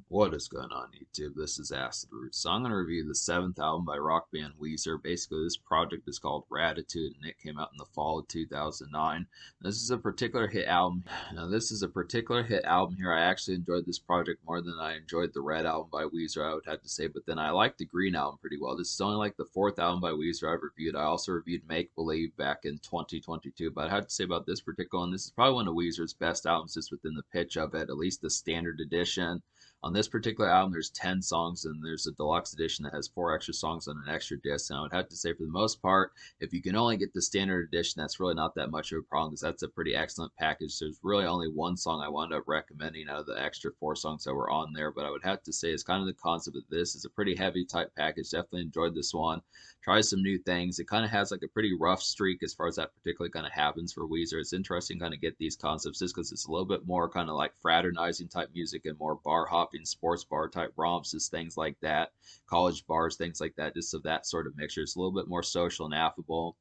What is going on, YouTube? This is Acid Roots. So I'm going to review the seventh album by rock band Weezer. Basically, this project is called Raditude, and it came out in the fall of 2009. This is a particular hit album. Now, this is a particular hit album here. I actually enjoyed this project more than I enjoyed the Red album by Weezer, I would have to say. But then I liked the Green album pretty well. This is only like the fourth album by Weezer I've reviewed. I also reviewed Make Believe back in 2022. But I have to say about this particular one, this is probably one of Weezer's best albums just within the pitch of it, at least the standard edition. On this particular album, there's 10 songs, and there's a deluxe edition that has 4 extra songs on an extra disc. And I would have to say, for the most part, if you can only get the standard edition, that's really not that much of a problem because that's a pretty excellent package. There's really only one song I wound up recommending out of the extra 4 songs that were on there, but I would have to say, it's kind of the concept of this. It's a pretty heavy type package. Definitely enjoyed this one. Try some new things. It kind of has like a pretty rough streak as far as that particularly kind of happens for Weezer. It's interesting kind of get these concepts just because it's a little bit more kind of like fraternizing type music and more bar hopping, sports bar type romps, just things like that, college bars, things like that, just of that sort of mixture. It's a little bit more social and affable,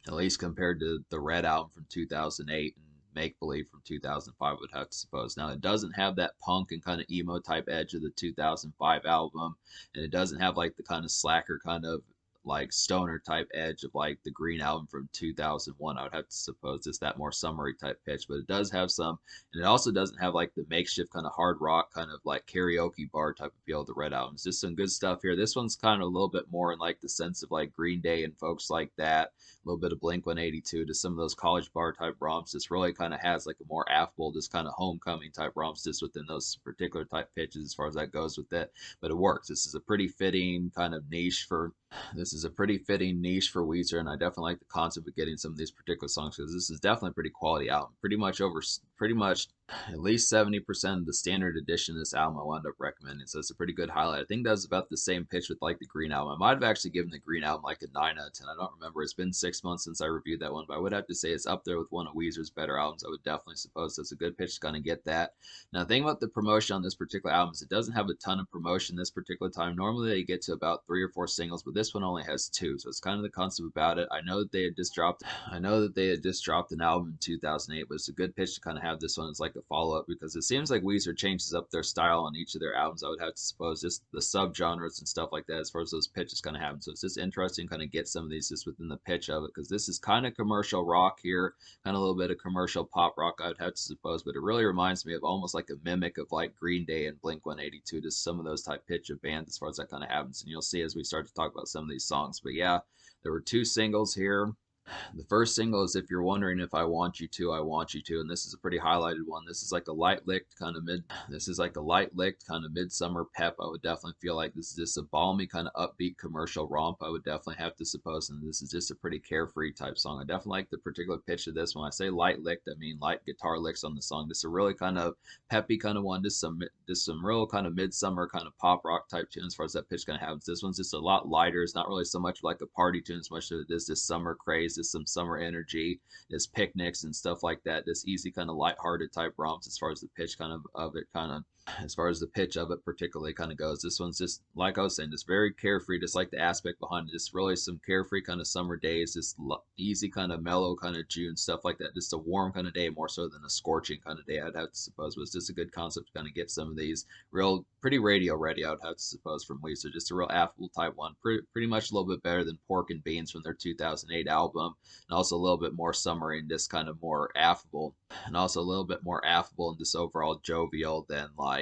at least compared to the Red album from 2008 and Make Believe from 2005, would have to suppose. Now, it doesn't have that punk and kind of emo type edge of the 2005 album, and it doesn't have like the kind of slacker kind of like stoner type edge of like the Green album from 2001. I would have to suppose just that more summery type pitch, but it does have some, and it also doesn't have like the makeshift kind of hard rock kind of like karaoke bar type of feel of the Red album. It's just some good stuff here. This one's kind of a little bit more in like the sense of like Green Day and folks like that, a little bit of Blink 182 to some of those college bar type romps. This really kind of has like a more affable, just kind of homecoming type romps just within those particular type pitches as far as that goes with it. But it works. This is a pretty fitting kind of niche for Weezer, and I definitely like the concept of getting some of these particular songs because this is definitely a pretty quality album. Pretty much at least 70% of the standard edition of this album I wound up recommending, so it's a pretty good highlight. I think that's about the same pitch with like the Green album. I might have actually given the Green album like a 9 out of 10. I don't remember. It's been 6 months since I reviewed that one, but I would have to say it's up there with one of Weezer's better albums. I would definitely suppose that's a good pitch to kind of get that. Now, the thing about the promotion on this particular album is it doesn't have a ton of promotion this particular time. Normally, they get to about 3 or 4 singles, but this one only has 2, so it's kind of the concept about it. I know that they had just dropped. I know that they had just dropped an album in 2008, but it's a good pitch to kind of have this one as like a follow up because it seems like Weezer changes up their style on each of their albums. I would have to suppose just the subgenres and stuff like that as far as those pitches kind of happen. So it's just interesting kind of get some of these just within the pitch of it because this is kind of commercial rock here, kind of a little bit of commercial pop rock, I would have to suppose, but it really reminds me of almost like a mimic of like Green Day and Blink 182, just some of those type pitch of bands as far as that kind of happens. And you'll see as we start to talk about some of these songs. But yeah, there were 2 singles here. The first single is If You're Wondering If I Want You To, I Want You To, and this is a pretty highlighted one. This is like a light licked kind of midsummer pep. I would definitely feel like this is just a balmy kind of upbeat commercial romp. I would definitely have to suppose, and this is just a pretty carefree type song. I definitely like the particular pitch of this. When I say light licked, I mean light guitar licks on the song. Just a really kind of peppy kind of one, just some real kind of midsummer kind of pop rock type tune as far as that pitch kind of happens. This one's just a lot lighter. It's not really so much like a party tune as much as it is this summer craze, just some summer energy, just picnics and stuff like that. This easy kind of lighthearted type romps as far as the pitch of it kind of as far as the pitch of it particularly kind of goes. This one's just like I was saying, just very carefree, just like the aspect behind it. Just really some carefree kind of summer days, just easy kind of mellow kind of June stuff like that. Just a warm kind of day more so than a scorching kind of day, I'd have to suppose. But it's just a good concept to kind of get some of these real pretty radio ready, I would have to suppose, from Weezer. Just a real affable type one. Pretty much a little bit better than Pork and Beans from their 2008 album, and also a little bit more summery and just kind of more affable, and also a little bit more affable and just overall jovial than like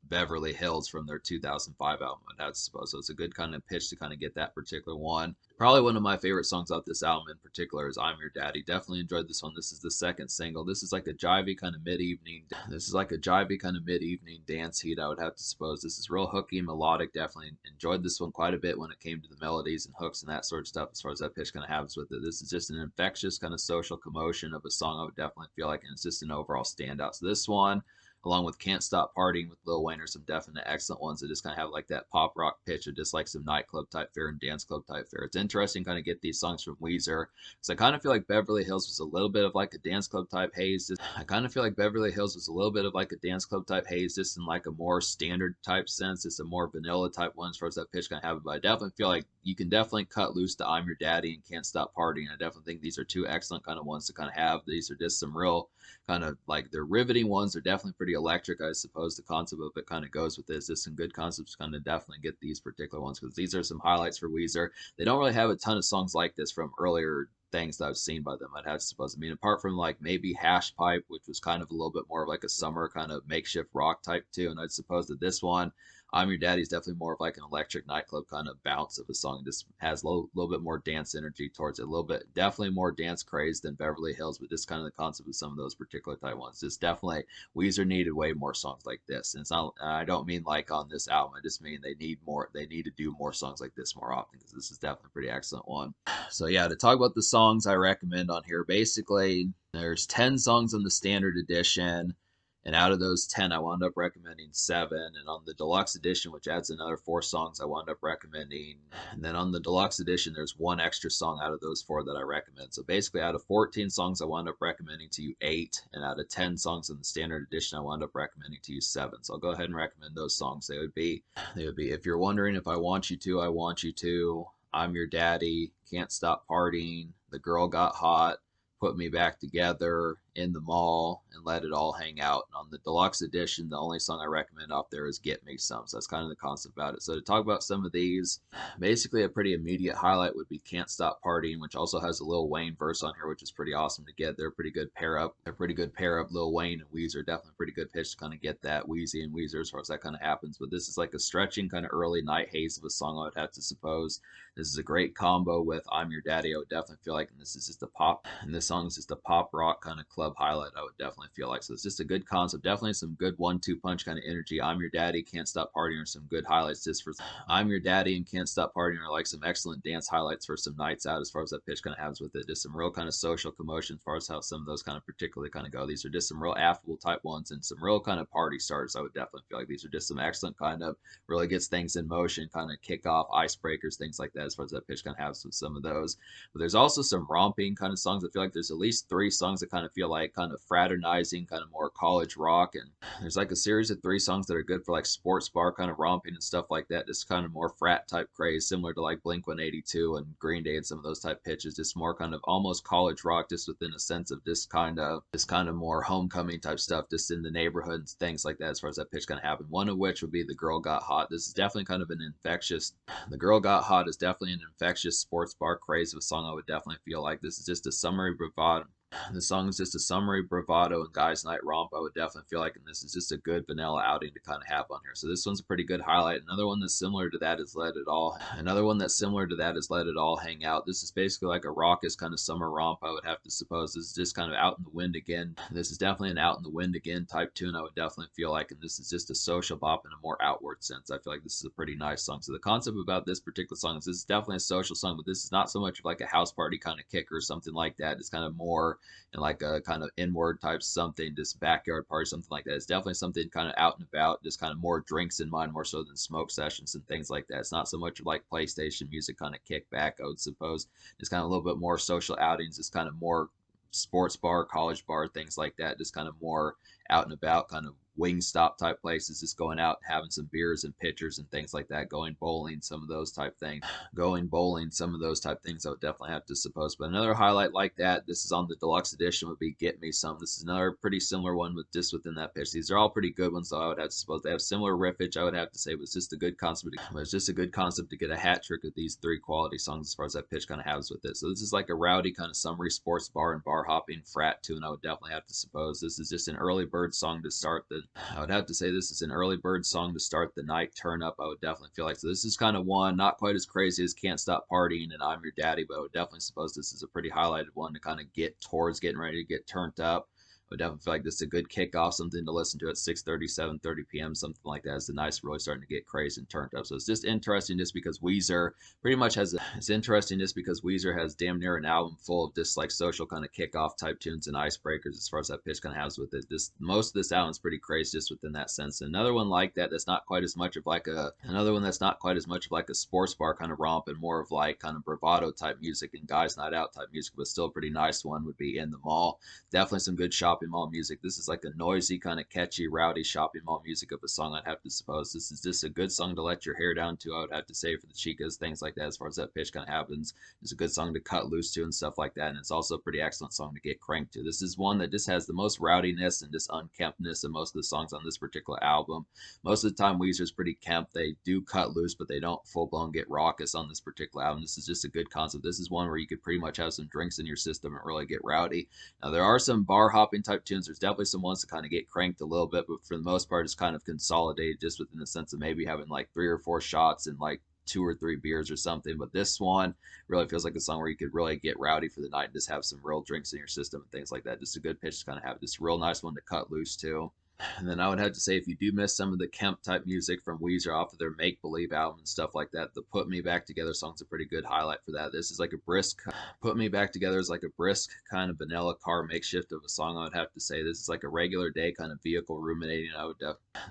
Beverly Hills from their 2005 album, I'd have to suppose. So it's a good kind of pitch to kind of get that particular one. Probably one of my favorite songs off this album in particular is I'm Your Daddy. Definitely enjoyed this one. This is the second single. This is like a jivey kind of mid-evening. This is like a jivey kind of mid-evening dance heat, I would have to suppose. This is real hooky and melodic. Definitely enjoyed this one quite a bit when it came to the melodies and hooks and that sort of stuff as far as that pitch kind of happens with it. This is just an infectious kind of social commotion of a song, I would definitely feel like, and it's just an overall standout. So this one, along with Can't Stop Partying with Lil Wayne, are some definite excellent ones that just kind of have like that pop rock pitch of just like some nightclub type fare and dance club type fare. It's interesting kind of get these songs from Weezer because I kind of feel like Beverly Hills was a little bit of like a dance club type haze. I kind of feel like Beverly Hills was a little bit of like a dance club type haze, just in like a more standard type sense. It's a more vanilla type one as far as that pitch kind of have it. But I definitely feel like you can definitely cut loose to I'm Your Daddy and Can't Stop Partying. I definitely think these are 2 excellent kind of ones to kind of have. These are just some real kind of like they're riveting ones. They're definitely pretty pretty electric, I suppose the concept of it kind of goes with this. Just some good concepts kind of definitely get these particular ones, because these are some highlights for Weezer. They don't really have a ton of songs like this from earlier things that I've seen by them, I'd have to suppose. I mean, apart from like maybe Hash Pipe, which was kind of a little bit more of like a summer kind of makeshift rock type tune, I'd suppose that this one, I'm Your Daddy, is definitely more of like an electric nightclub kind of bounce of a song. It just has a little bit more dance energy towards it, a little bit, definitely more dance craze than Beverly Hills, but just kind of the concept of some of those particular type ones. Just definitely, Weezer needed way more songs like this. And it's not, I don't mean like on this album, I just mean they need more, they need to do more songs like this more often, because this is definitely a pretty excellent one. So yeah, to talk about the songs I recommend on here, basically there's 10 songs on the standard edition, and out of those 10, I wound up recommending 7. And on the deluxe edition, which adds another 4 songs, I wound up recommending. And then on the deluxe edition, there's 1 extra song out of those 4 that I recommend. So basically, out of 14 songs, I wound up recommending to you 8. And out of 10 songs in the standard edition, I wound up recommending to you 7. So I'll go ahead and recommend those songs. They would be, If You're Wondering If I Want You To, I Want You To, I'm Your Daddy, Can't Stop Partying, The Girl Got Hot, Put Me Back Together, In the Mall, and Let It All Hang Out. And on the deluxe edition, the only song I recommend off there is Get Me Some. So that's kind of the concept about it. So to talk about some of these, basically a pretty immediate highlight would be Can't Stop Partying, which also has a Lil Wayne verse on here, which is pretty awesome to get. They're a pretty good pair up. They're a pretty good pair up. Lil Wayne and Weezer, definitely pretty good pitch to kind of get that Wheezy and Weezer as far as that kind of happens. But this is like a stretching kind of early night haze of a song, I would have to suppose. This is a great combo with I'm Your Daddy, I would definitely feel like, and this is just a pop, and this song is just a pop rock kind of club highlight, I would definitely feel like. So it's just a good concept, definitely some good 1-2 punch kind of energy. I'm Your Daddy, Can't Stop Partying are some good highlights just for I'm Your Daddy and Can't Stop Partying are like some excellent dance highlights for some nights out as far as that pitch kind of has with it. Just some real kind of social commotion as far as how some of those kind of particularly kind of go. These are just some real affable type ones and some real kind of party starters. I would definitely feel like these are just some excellent kind of really gets things in motion, kind of kick off icebreakers, things like that as far as that pitch kind of has with some of those. But there's also some romping kind of songs. I feel like there's at least 3 songs that kind of feel like kind of fraternizing, kind of more college rock. And there's like a series of 3 songs that are good for like sports bar kind of romping and stuff like that. Just kind of more frat type craze, similar to like Blink 182 and Green Day and some of those type pitches. Just more kind of almost college rock, just within a sense of this kind of more homecoming type stuff, just in the neighborhoods, things like that as far as that pitch kind of happen. One of which would be The Girl Got Hot. This is definitely kind of an infectious, The Girl Got Hot is definitely an infectious sports bar craze of a song, I would definitely feel like. This is just a summary bravado. The song is just a summary bravado and guys night romp, I would definitely feel like, and this is just a good vanilla outing to kind of have on here. So this one's a pretty good highlight. Another one that's similar to that is Let It All Hang Out. This is basically like a raucous kind of summer romp, I would have to suppose. This is just kind of out in the wind again. This is definitely an out in the wind again type tune, I would definitely feel like, and this is just a social bop in a more outward sense. I feel like this is a pretty nice song. So the concept about this particular song is this is definitely a social song, but this is not so much of like a house party kind of kick or something like that. It's kind of more and like a kind of inward type something, just backyard party, something like that. It's definitely something kind of out and about, just kind of more drinks in mind, more so than smoke sessions and things like that. It's not so much of like PlayStation music kind of kickback, I would suppose. It's kind of a little bit more social outings. It's kind of more sports bar, college bar, things like that. Just kind of more out and about, kind of Wingstop type places, just going out, having some beers and pitchers and things like that, going bowling, some of those type things. I would definitely have to suppose. But another highlight like that, this is on the deluxe edition, would be Get Me Some. This is another pretty similar one with just within that pitch. These are all pretty good ones, though, I would have to suppose. They have similar riffage, I would have to say, but it's just a good concept. To get a hat trick of these 3 quality songs as far as that pitch kind of has with it. So this is like a rowdy kind of summery sports bar and bar hopping frat tune, I would definitely have to suppose. This is just an early bird song to start the I would have to say this is an early bird song to start the night turn up, I would definitely feel like. So this is kind of one, not quite as crazy as Can't Stop Partying and I'm Your Daddy, but I would definitely suppose this is a pretty highlighted one to kind of get towards getting ready to get turned up. I would definitely feel like this is a good kickoff, something to listen to at 6:30, 7:30 p.m., something like that. It's the nights really starting to get crazy and turned up. So it's just interesting just because Weezer pretty much it's interesting just because Weezer has damn near an album full of just like social kind of kickoff type tunes and icebreakers as far as that pitch kind of has with it. This most of this album is pretty crazy just within that sense. And another one like that that's not quite as much of like a sports bar kind of romp and more of like kind of bravado type music and guys night out type music, but still a pretty nice one would be In the Mall. Definitely some good shopping shopping mall music. This is like a noisy, kind of catchy, rowdy shopping mall music of a song, I'd have to suppose. This is just a good song to let your hair down to, I would have to say, for the chicas, things like that, as far as that pitch kind of happens. It's a good song to cut loose to and stuff like that. And it's also a pretty excellent song to get cranked to. This is one that just has the most rowdiness and just unkemptness of most of the songs on this particular album. Most of the time, Weezer's pretty kempt. They do cut loose, but they don't full blown get raucous on this particular album. This is just a good concept. This is one where you could pretty much have some drinks in your system and really get rowdy. Now, there are some bar hopping type tunes. There's definitely some ones that kind of get cranked a little bit, but for the most part, it's kind of consolidated just within the sense of maybe having like 3 or 4 shots and like 2 or 3 beers or something. But this one really feels like a song where you could really get rowdy for the night and just have some real drinks in your system and things like that. Just a good pitch to kind of have just a real nice one to cut loose to. And then I would have to say, if you do miss some of the Kemp type music from Weezer off of their Make Believe album and stuff like that, the Put Me Back Together song's a pretty good highlight for that. This is like a brisk, Put Me Back Together is like a brisk kind of vanilla car makeshift of a song, I would have to say. This is like a regular day kind of vehicle ruminating.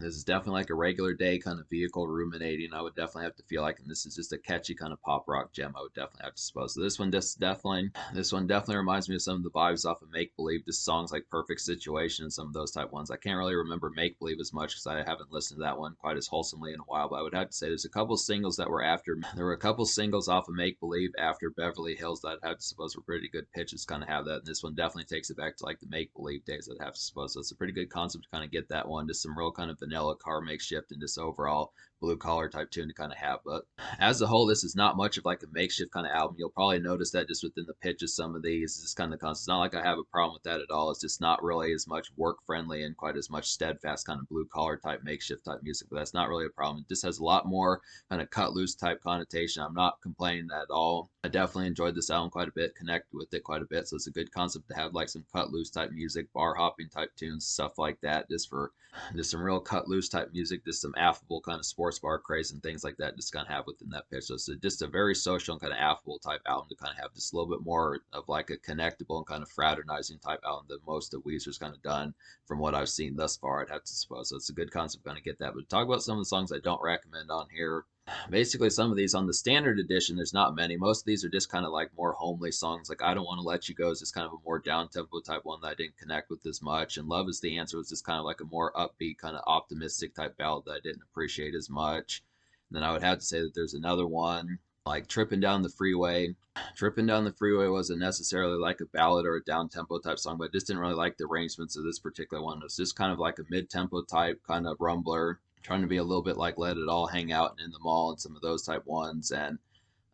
This is definitely like a regular day kind of vehicle ruminating, I would definitely have to feel like, and this is just a catchy kind of pop rock gem, I would definitely have to suppose. So this one definitely reminds me of some of the vibes off of Make Believe, just songs like Perfect Situation and some of those type ones. I can't really remember Make Believe as much because I haven't listened to that one quite as wholesomely in a while, but I would have to say there's a couple singles that were after. There were a couple singles off of Make Believe after Beverly Hills that I'd have to suppose were pretty good pitches, kind of have that. And this one definitely takes it back to like the Make Believe days, I'd have to suppose. So it's a pretty good concept to kind of get that one. Just some real kind of vanilla car makeshift and just overall blue collar type tune to kind of have. But as a whole, this is not much of like a makeshift kind of album. You'll probably notice that just within the pitch of some of these, it's kind of the concept. It's not like I have a problem with that at all. It's just not really as much work friendly and quite as much steadfast kind of blue collar type makeshift type music. But that's not really a problem. It just has a lot more kind of cut loose type connotation. I'm not complaining at all. I definitely enjoyed this album quite a bit, connected with it quite a bit. So it's a good concept to have like some cut loose type music, bar hopping type tunes, stuff like that, just for just some real cut loose type music, just some affable kind of sports bar craze and things like that, just kind of have within that pitch. So it's just a very social and kind of affable type album to kind of have just a little bit more of like a connectable and kind of fraternizing type album than most of Weezer's kind of done from what I've seen thus far, I'd have to suppose. So it's a good concept to kind of get that. But talk about some of the songs I don't recommend on here. Basically, some of these on the standard edition, there's not many. Most of these are just kind of like more homely songs. Like I Don't Want to Let You Go is just kind of a more down tempo type one that I didn't connect with as much. And Love Is the Answer was just kind of like a more upbeat, kind of optimistic type ballad that I didn't appreciate as much. And then I would have to say that there's another one like Tripping Down the Freeway. Tripping Down the Freeway wasn't necessarily like a ballad or a down tempo type song, but I just didn't really like the arrangements of this particular one. It was just kind of like a mid tempo type kind of rumbler, trying to be a little bit like Let It All Hang Out and In the Mall and some of those type ones. And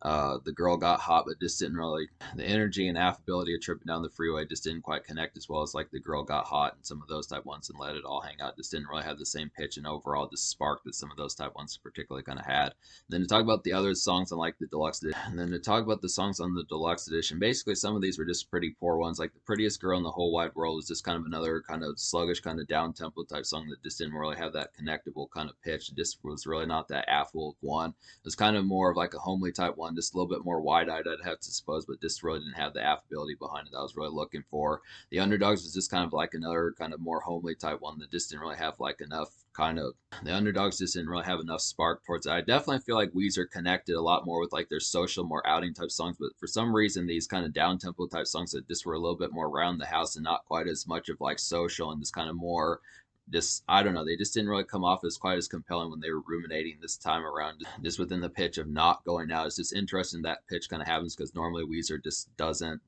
The Girl Got Hot, but just didn't really, the energy and affability of Tripping Down the Freeway just didn't quite connect as well as like The Girl Got Hot and some of those type ones, and Let It All Hang Out just didn't really have the same pitch and overall the spark that some of those type ones particularly kind of had. And then to talk about the other songs on like the deluxe edition, and then to talk about the songs on the deluxe edition, basically some of these were just pretty poor ones. Like The Prettiest Girl in the Whole Wide World was just kind of another kind of sluggish kind of down tempo type song that just didn't really have that connectable kind of pitch. It just was really not that affable of one. It was kind of more of like a homely type one, just a little bit more wide-eyed, I'd have to suppose, but just really didn't have the affability behind it that I was really looking for. The Underdogs was just kind of like another kind of more homely type one that just didn't really have like enough kind of, the Underdogs just didn't really have enough spark towards it. I definitely feel like Weezer connected a lot more with like their social, more outing type songs, but for some reason these kind of down tempo type songs that just were a little bit more around the house and not quite as much of like social and just kind of more just, I don't know, they just didn't really come off as quite as compelling when they were ruminating this time around, just within the pitch of not going out. It's just interesting that pitch kind of happens because normally Weezer just doesn't.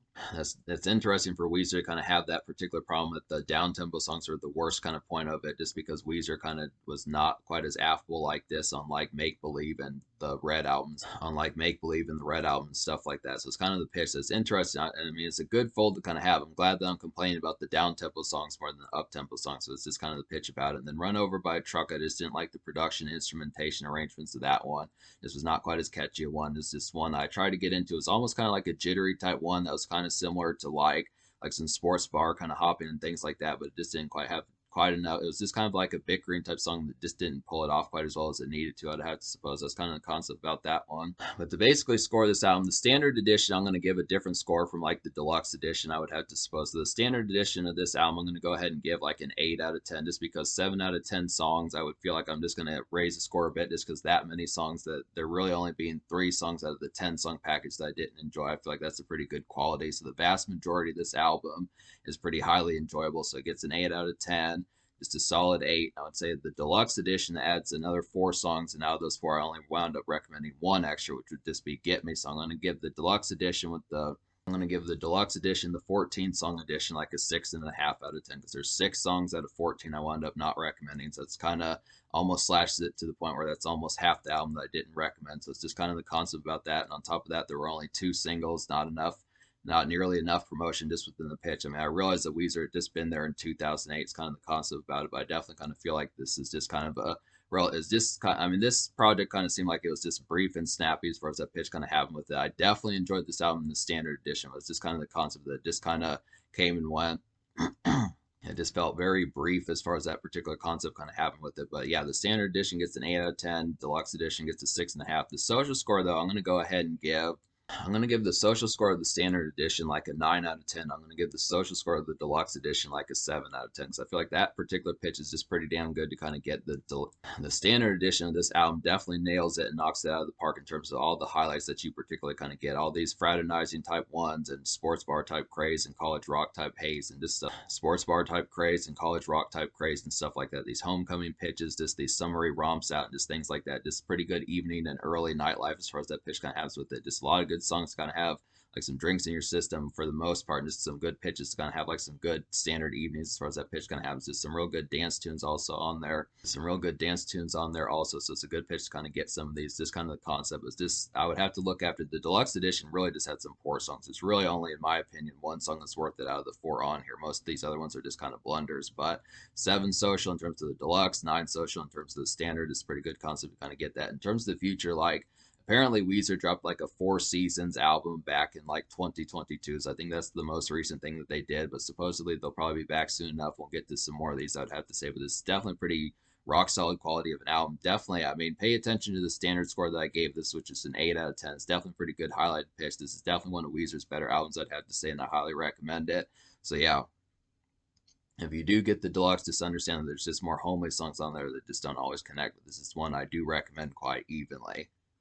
That's interesting for Weezer to kind of have that particular problem that the down tempo songs are the worst kind of point of it, just because Weezer kind of was not quite as affable like this on like Make Believe and the Red albums, on like Make Believe and the Red album, stuff like that. So it's kind of the pitch that's interesting. I mean, it's a good fold to kind of have. I'm glad that I'm complaining about the down tempo songs more than the up tempo songs. So it's just kind of the pitch about it. And then Run Over by a Truck, I just didn't like the production, instrumentation, arrangements of that one. This was not quite as catchy a one. This is just one I tried to get into. It's almost kind of like a jittery type one that was kind of similar to like some sports bar kind of hopping and things like that, but it just didn't quite have quite enough. It was just kind of like a bickering type song that just didn't pull it off quite as well as it needed to. I'd have to suppose that's kind of the concept about that one. But to basically score this album, the standard edition, I'm going to give a different score from like the deluxe edition, I would have to suppose. So the standard edition of this album, I'm going to go ahead and give like an 8 out of 10, just because 7 out of 10 songs, I would feel like I'm just going to raise the score a bit just because that many songs, that there really only being 3 songs out of the 10 song package that I didn't enjoy. I feel like that's a pretty good quality. So the vast majority of this album is pretty highly enjoyable. So it gets an 8 out of 10. Just a solid 8. I would say the deluxe edition adds another 4 songs, and out of those 4, I only wound up recommending one extra, which would just be Get Me. So I'm going to give the deluxe edition the 14 song edition like a 6.5 out of 10, because there's 6 songs out of 14 I wound up not recommending. So it's kind of almost slashes it to the point where that's almost half the album that I didn't recommend. So it's just kind of the concept about that. And on top of that, there were only 2 singles, not enough, not nearly enough promotion just within the pitch. I mean, I realized that Weezer had just been there in 2008. It's kind of the concept about it, but I definitely kind of feel like this is just kind of a is just kind of, I mean, this project kind of seemed like it was just brief and snappy as far as that pitch kind of happened with it. I definitely enjoyed this album in the standard edition. It was just kind of the concept that just kind of came and went. It just felt very brief as far as that particular concept kind of happened with it. But yeah, the standard edition gets an 8 out of 10. Deluxe edition gets a 6.5. The social score, though, I'm going to go ahead and give the social score of the standard edition like a 9 out of 10. I'm going to give the social score of the deluxe edition like a 7 out of 10, because I feel like that particular pitch is just pretty damn good to kind of get the standard edition of this album definitely nails it and knocks it out of the park in terms of all the highlights that you particularly kind of get. All these fraternizing type ones and sports bar type craze and college rock type haze and just sports bar type craze and college rock type craze and stuff like that. These homecoming pitches, just these summary romps out and just things like that. Just pretty good evening and early nightlife as far as that pitch kind of has with it. Just a lot of good songs to kind of have like some drinks in your system for the most part, and just some good pitches to kind of have like some good standard evenings as far as that pitch kind of happens. Just some real good dance tunes also on there. Also. So it's a good pitch to kind of get some of these. Just kind of the concept is just, I would have to look after the deluxe edition really just had some poor songs. It's really only, in my opinion, one song that's worth it out of the 4 on here. Most of these other ones are just kind of blunders, but 7 social in terms of the deluxe, 9 social in terms of the standard is a pretty good concept to kind of get that. In terms of the future, like, apparently Weezer dropped like a 4 seasons album back in like 2022. So I think that's the most recent thing that they did. But supposedly they'll probably be back soon enough. We'll get to some more of these, I'd have to say. But this is definitely pretty rock solid quality of an album. Definitely, I mean, pay attention to the standard score that I gave this, which is an 8 out of 10. It's definitely pretty good highlighted pitch. This is definitely one of Weezer's better albums, I'd have to say, and I highly recommend it. So yeah, if you do get the deluxe, just understand that there's just more homely songs on there that just don't always connect. But this is one I do recommend quite evenly.